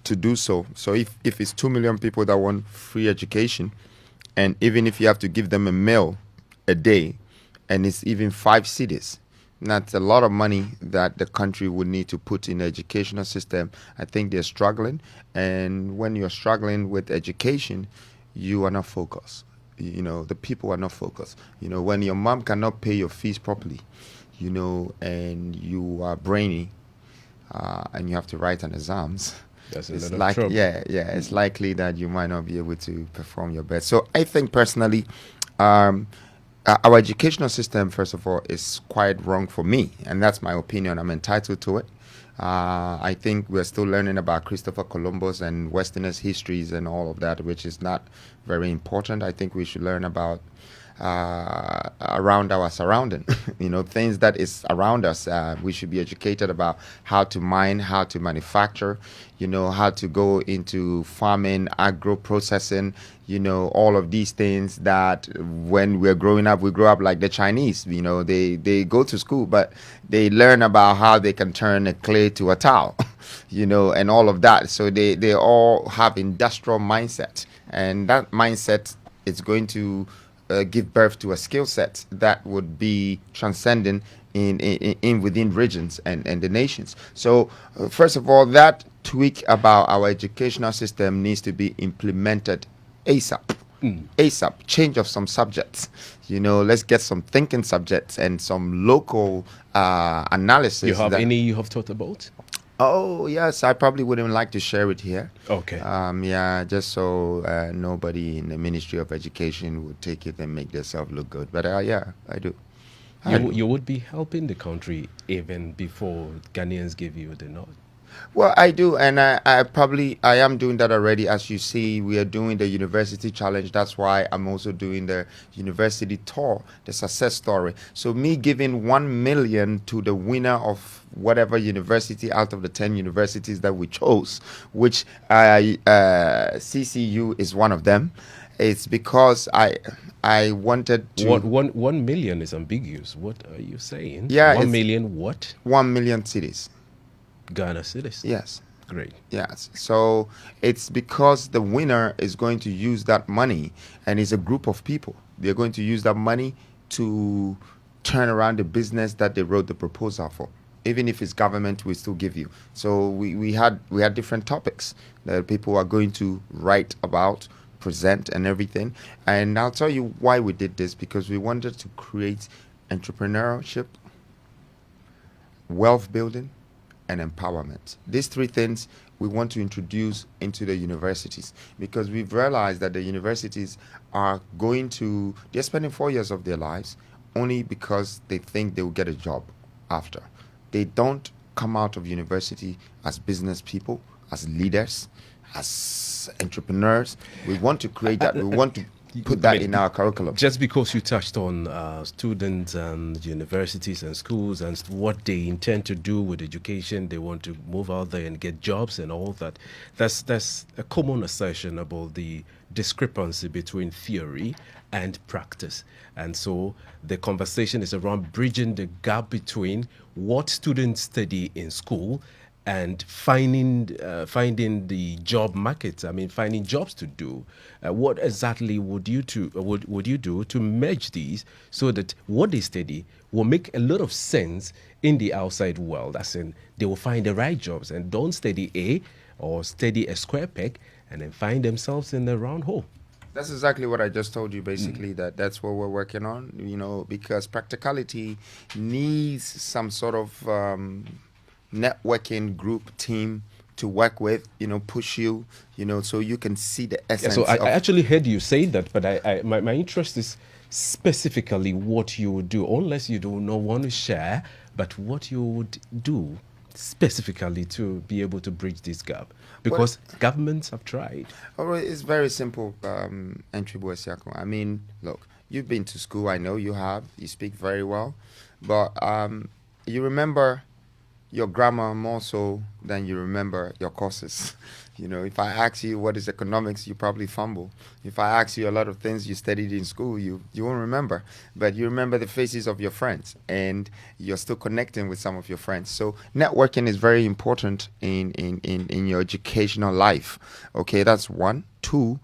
to do so. So if it's 2 million people that want free education, and even if you have to give them a meal a day, and it's even 5 cities, that's a lot of money that the country would need to put in the educational system. I think they're struggling. And when you're struggling with education, you are not focused. You know, the people are not focused. You know, when your mom cannot pay your fees properly, you know, and you are brainy, and you have to write an exams, That's it's like trouble. it's likely that you might not be able to perform your best. So I think personally, our educational system, first of all, is quite wrong for me, and that's my opinion. I'm entitled to it. I think we're still learning about Christopher Columbus and Westerners' histories and all of that, which is not very important. I think we should learn about around our surrounding, you know, things that is around us. We should be educated about how to mine, how to manufacture, you know, how to go into farming, agro processing, you know, all of these things that when we're growing up, we grow up like the Chinese, you know, they go to school, but they learn about how they can turn a clay to a towel, you know, and all of that. So they all have industrial mindset, and that mindset is going to give birth to a skill set that would be transcending in within regions and the nations. So first of all, that tweak about our educational system needs to be implemented ASAP. ASAP, change of some subjects. You know, let's get some thinking subjects and some local analysis. You have any you have thought about? Oh, yes. I probably wouldn't like to share it here. Okay. Yeah, just so nobody in the Ministry of Education would take it and make themselves look good. But yeah, I do. You would be helping the country even before Ghanaians give you the nod. Well, I do, and I am doing that already. As you see, we are doing the university challenge. That's why I'm also doing the university tour, the success story. So me giving 1 million to the winner of whatever university out of the 10 universities that we chose, which CCU is one of them. It's because I wanted to. One million is ambiguous. What are you saying? Yeah, 1 million what? 1 million cities. Ghana citizens. Yes. Great. Yes. So it's because the winner is going to use that money, and it's a group of people. They're going to use that money to turn around the business that they wrote the proposal for. Even if it's government, we still give you. So we had different topics that people are going to write about, present, and everything. And I'll tell you why we did this, because we wanted to create entrepreneurship, wealth building, and empowerment. These three things we want to introduce into the universities, because we've realized that the universities are they're spending 4 years of their lives only because they think they will get a job after. They don't come out of university as business people, as leaders, as entrepreneurs. We want to create that. We want to put that in our curriculum. Just because you touched on students and universities and schools and what they intend to do with education, they want to move out there and get jobs and all that. That's a common assertion about the discrepancy between theory and practice. And so the conversation is around bridging the gap between what students study in school and finding the job market. I mean, finding jobs to do. What exactly would you do to merge these so that what they study will make a lot of sense in the outside world? As in, they will find the right jobs and don't study A or study a square peg and then find themselves in the round hole. That's exactly what I just told you, basically, that's what we're working on, because practicality needs some sort of networking group team to work with, push you, so you can see the essence. So I actually heard you say that, but my interest is specifically what you would do, unless you do not want to share, but what you would do specifically to be able to bridge this gap, because governments have tried. All right, it's very simple, Kwame Bediako. I mean, look, you've been to school. I know you have. You speak very well, but you remember your grammar more so than you remember your courses. If I ask you what is economics, you probably fumble. If I ask you a lot of things you studied in school, you won't remember. But you remember the faces of your friends, and you're still connecting with some of your friends. So networking is very important in your educational life. Okay, that's one. Two,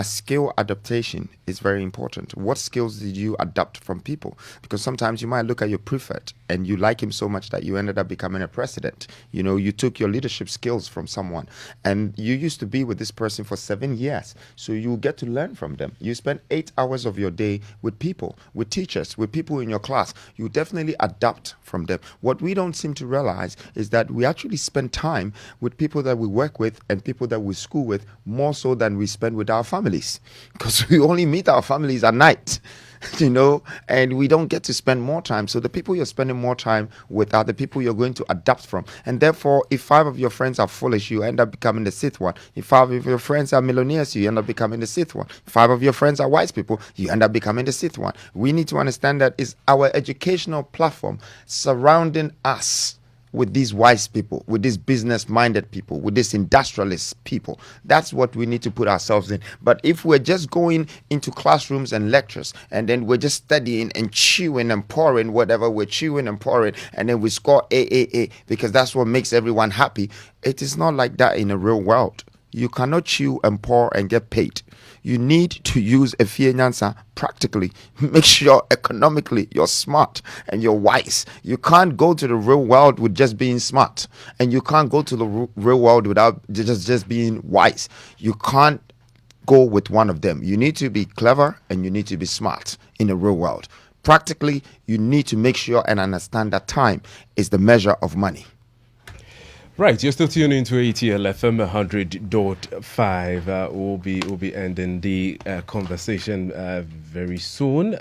skill adaptation is very important. What skills did you adapt from people? Because sometimes you might look at your prefect and you like him so much that you ended up becoming a president. You took your leadership skills from someone, and you used to be with this person for 7 years. So you get to learn from them. You spend 8 hours of your day with people, with teachers, with people in your class. You definitely adapt from them. What we don't seem to realize is that we actually spend time with people that we work with and people that we school with more so than we spend with our families, because we only meet our families at night. And we don't get to spend more time. So the people you're spending more time with are the people you're going to adapt from. And therefore, if 5 of your friends are foolish, you end up becoming the 6th one. If 5 of your friends are millionaires, you end up becoming the 6th one. If 5 of your friends are wise people, you end up becoming the 6th one. We need to understand that it's our educational platform surrounding us with these wise people, with these business-minded people, with these industrialist people. That's what we need to put ourselves in. But if we're just going into classrooms and lectures, and then we're just studying and chewing and pouring whatever we're chewing and pouring, and then we score A, because that's what makes everyone happy, it is not like that in the real world. You cannot chew and pour and get paid. You need to use a Nyansa practically. Make sure economically you're smart and you're wise. You can't go to the real world with just being smart, and you can't go to the real world without just being wise. You can't go with one of them. You need to be clever and you need to be smart in the real world. Practically, you need to make sure and understand that time is the measure of money. Right, you're still tuning into ATL FM 100.5. We'll be ending the conversation very soon.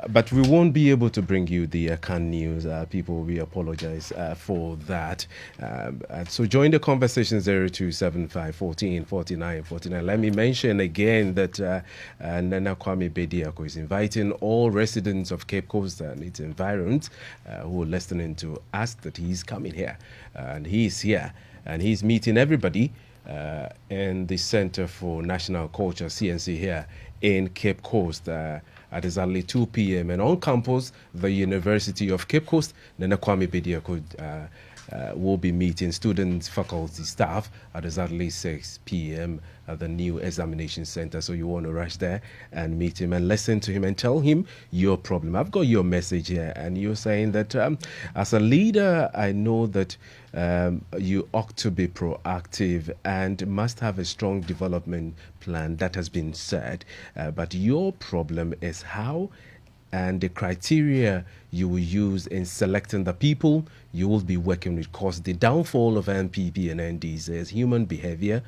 But we won't be able to bring you the canned news. People, we apologize for that. And so join the conversation 0275 14 49 49. Let me mention again that Nana Kwame Bediako is inviting all residents of Cape Coast and its environs who are listening to us that he's coming here. And he's here and he's meeting everybody in the Center for National Culture, CNC, here in Cape Coast at exactly 2 p.m. And on campus, the University of Cape Coast, Nana Kwame Bediako will be meeting students, faculty, staff at exactly 6 p.m. at the new examination center. So you want to rush there and meet him and listen to him and tell him your problem. I've got your message here, and you're saying that as a leader, I know that you ought to be proactive and must have a strong development plan. That has been said. But your problem is how and the criteria you will use in selecting the people you will be working with. Because the downfall of MPP and NDs is human behavior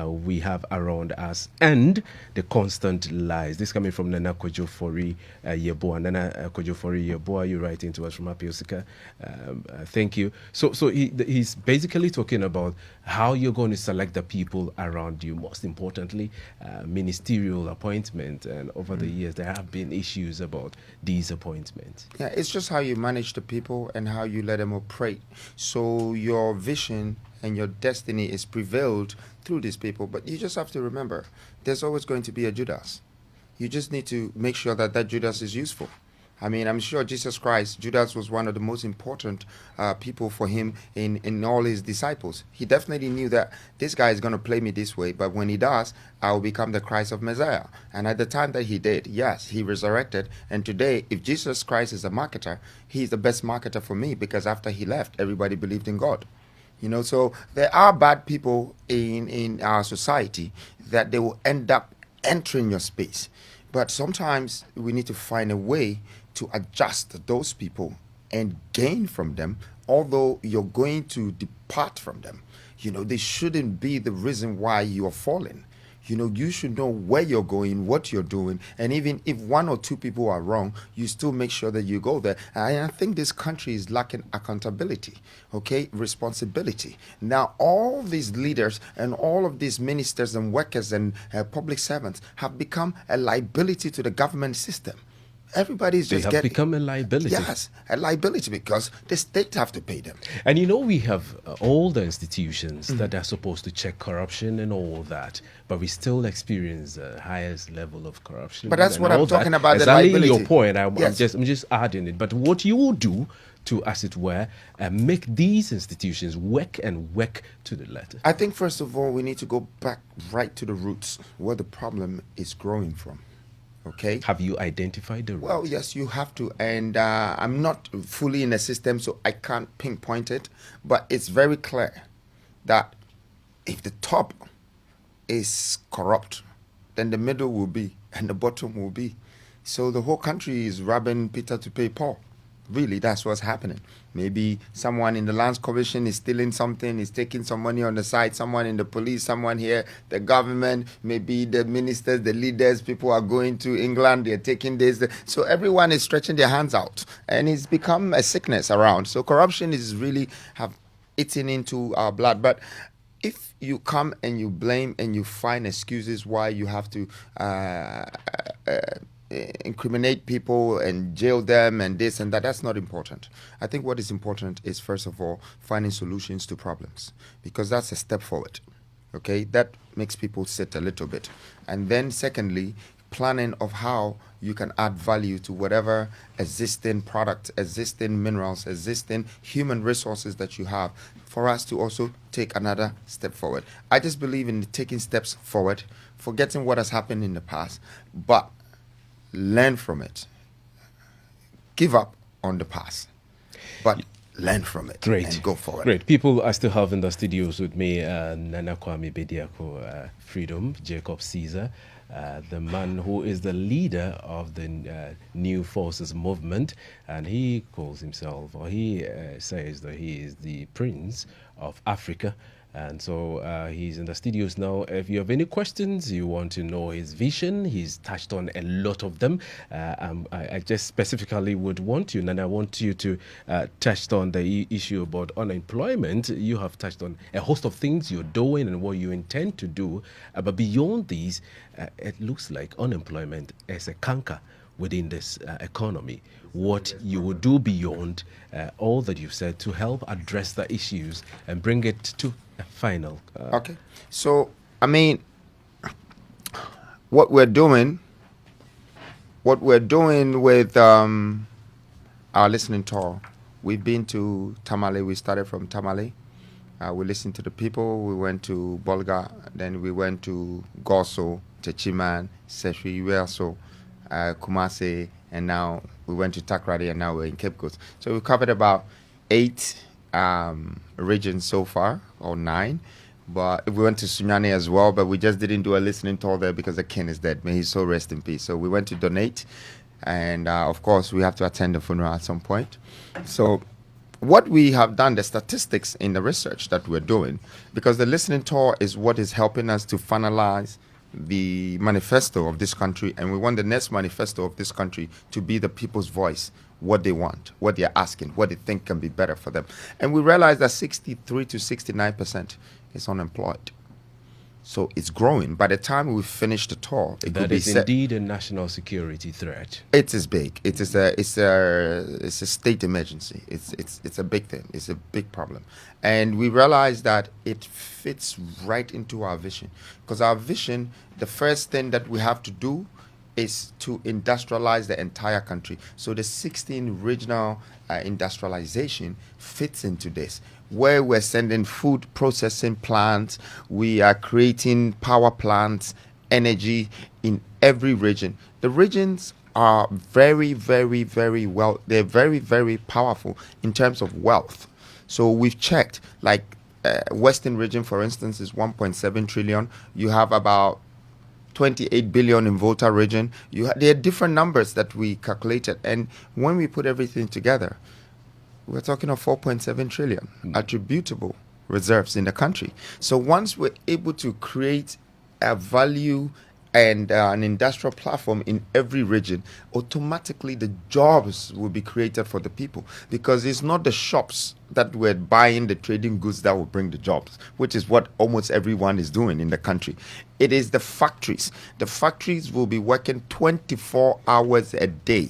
we have around us and the constant lies. This coming from Nana Kojofori Yeboah. Nana Kojofori Yeboah, you're writing to us from Apiosika. Thank you. So he's basically talking about how you're going to select the people around you. Most importantly, ministerial appointment. And over the years, there have been issues about these appointments. Yeah, it's just how you manage the people and how you let them operate. So your vision and your destiny is prevailed through these people. But you just have to remember, there's always going to be a Judas. You just need to make sure that that Judas is useful. I mean, I'm sure Jesus Christ, Judas was one of the most important people for him in all his disciples. He definitely knew that this guy is going to play me this way, but when he does, I will become the Christ of Messiah. And at the time that he did, yes, he resurrected. And today, if Jesus Christ is a marketer, he's the best marketer for me, because after he left, everybody believed in God. You know, so there are bad people in our society that they will end up entering your space. But sometimes we need to find a way to adjust those people and gain from them, although you're going to depart from them. You know, they shouldn't be the reason why you're falling. You know, you should know where you're going, what you're doing, and even if one or two people are wrong, you still make sure that you go there. And I think this country is lacking accountability, okay, responsibility. Now, all these leaders and all of these ministers and workers and public servants have become a liability to the government system. Everybody's just They have become a liability. Yes, a liability, because the state have to pay them. And you know, we have all the institutions that are supposed to check corruption and all that, but we still experience the highest level of corruption. But that's and what all I'm talking about, the exactly liability. your point. I'm Yes. just adding it. But what you will do to, as it were, make these institutions work and work to the letter? I think, first of all, we need to go back right to the roots, where the problem is growing from. Okay. Have you identified the root? Well, yes, you have to. And I'm not fully in the system, so I can't pinpoint it. But it's very clear that if the top is corrupt, then the middle will be, and the bottom will be. So the whole country is robbing Peter to pay Paul. Really, that's what's happening. Maybe someone in the Lands Commission is stealing something, is taking some money on the side, someone in the police, someone here, the government, maybe the ministers, the leaders, people are going to England, they're taking this. So everyone is stretching their hands out, and it's become a sickness around. So corruption is really have eaten into our blood. But if you come and you blame and you find excuses why you have to incriminate people and jail them and this and that, that's not important. I think what is important is, first of all, finding solutions to problems, because that's a step forward. Okay, that makes people sit a little bit. And then secondly, planning of how you can add value to whatever existing product, existing minerals, existing human resources that you have, for us to also take another step forward. I just believe in taking steps forward, forgetting what has happened in the past, but learn from it. Give up on the past, but learn from it. Great. And go forward. Great. People I still have in the studios with me, Nana Kwame Bediako, Freedom, Jacob Caesar, the man who is the leader of the New Forces movement, and he calls himself, or he says that he is the Prince of Africa. And so he's in the studios now. If you have any questions, you want to know his vision, he's touched on a lot of them. I just specifically would want you, and I want you to touch on the issue about unemployment. You have touched on a host of things you're doing and what you intend to do. But beyond these, it looks like unemployment is a canker within this economy. What you will do beyond all that you've said to help address the issues and bring it to a final. Okay. So, I mean, what we're doing with our listening tour, we've been to Tamale. We started from Tamale. We listened to the people. We went to Bolga. Then we went to Goso, Techiman, Seshwi, Uelso, Kumasi, and now we went to Takrady, and now we're in Cape Coast. So we covered about 8 regions so far, or 9. But we went to Sunyani as well, but we just didn't do a listening tour there because the king is dead. May his soul rest in peace. So we went to donate, and of course we have to attend the funeral at some point. So what we have done, the statistics in the research that we're doing, because the listening tour is what is helping us to finalize the manifesto of this country, and we want the next manifesto of this country to be the people's voice, what they want, what they're asking, what they think can be better for them. And we realize that 63 to 69% is unemployed. So it's growing. By the time we finish the tour, it That could be is indeed a national security threat. It is big. It is a state emergency. It's a big thing. It's a big problem, and we realize that it fits right into our vision. Because our vision, the first thing that we have to do is to industrialize the entire country. So the 16 regional industrialization fits into this, where we're sending food processing plants, we are creating power plants, energy in every region. The regions are very, very, very well, they're very, very powerful in terms of wealth. So we've checked, like Western region, for instance, is 1.7 trillion. You have about 28 billion in Volta region. There are different numbers that we calculated. And when we put everything together, we're talking of 4.7 trillion attributable reserves in the country. So once we're able to create a value and an industrial platform in every region, automatically the jobs will be created for the people, because it's not the shops that we're buying the trading goods that will bring the jobs, which is what almost everyone is doing in the country. It is the factories. The factories will be working 24 hours a day.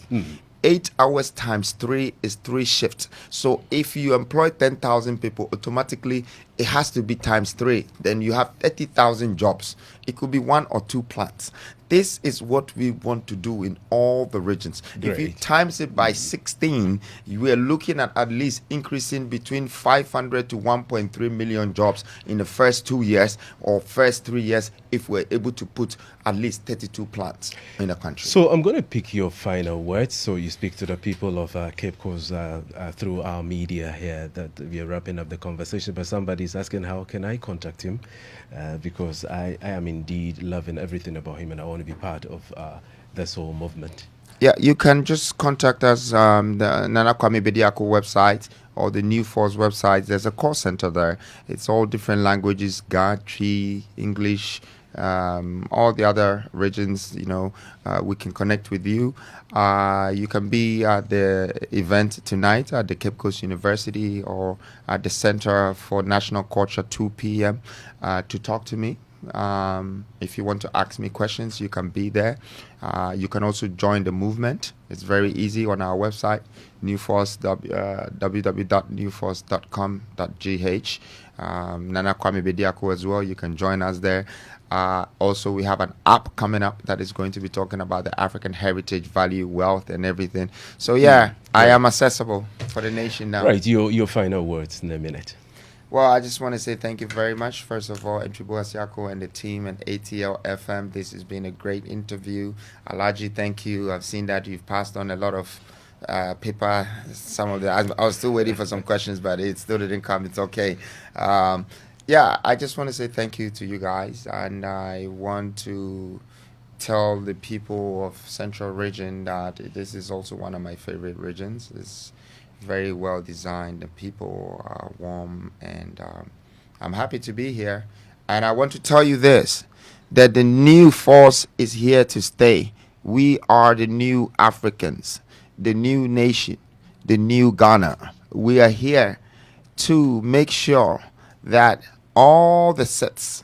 8 hours times 3 is 3 shifts. So if you employ 10,000 people, automatically it has to be times 3. Then you have 30,000 jobs. It could be 1 or 2 plants. This is what we want to do in all the regions. Great. If you times it by 16, you are looking at least increasing between 500 to 1.3 million jobs in the first 2 years or first 3 years, if we're able to put at least 32 plants in the country. So I'm going to pick your final words, so you speak to the people of Cape Coast through our media here, that we are wrapping up the conversation. But somebody's asking, how can I contact him? Because I am indeed loving everything about him, and I want to be part of this whole movement. Yeah, you can just contact us, the Nana Kwame Bediako website or the New Force website. There's a call center there. It's all different languages, Gachi, English, all the other regions. We can connect with you. You can be at the event tonight at the Cape Coast University or at the Center for National Culture, 2 p.m. To talk to me. If you want to ask me questions, you can be there. You can also join the movement. It's very easy on our website, Newforce, www.newforce.com.gh. Nana Kwame Bediako as well. You can join us there. Also, we have an app coming up that is going to be talking about the African heritage, value, wealth, and everything. So, I am accessible for the nation now. Right, your final words in a minute. Well, I just want to say thank you very much, first of all, Entribu Asiako and the team at ATL FM. This has been a great interview. Alaji, thank you. I've seen that you've passed on a lot of paper. Some of I was still waiting for some questions, but it still didn't come. It's okay. I just want to say thank you to you guys, and I want to tell the people of Central Region that this is also one of my favorite regions. It's very well designed. The people are warm and I'm happy to be here. And I want to tell you this, that the new force is here to stay. We are the new Africans, the new nation, the new Ghana. We are here to make sure that all the sets,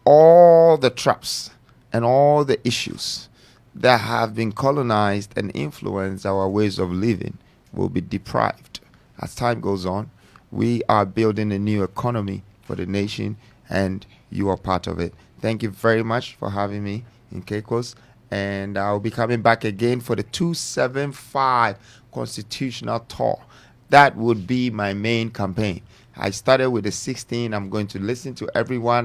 all the traps, and all the issues that have been colonized and influenced our ways of living will be deprived. As time goes on, we are building a new economy for the nation, and you are part of it. Thank you very much for having me in Caicos, and I'll be coming back again for the 275 constitutional tour. That would be my main campaign. I started with the 16. I'm going to listen to everyone.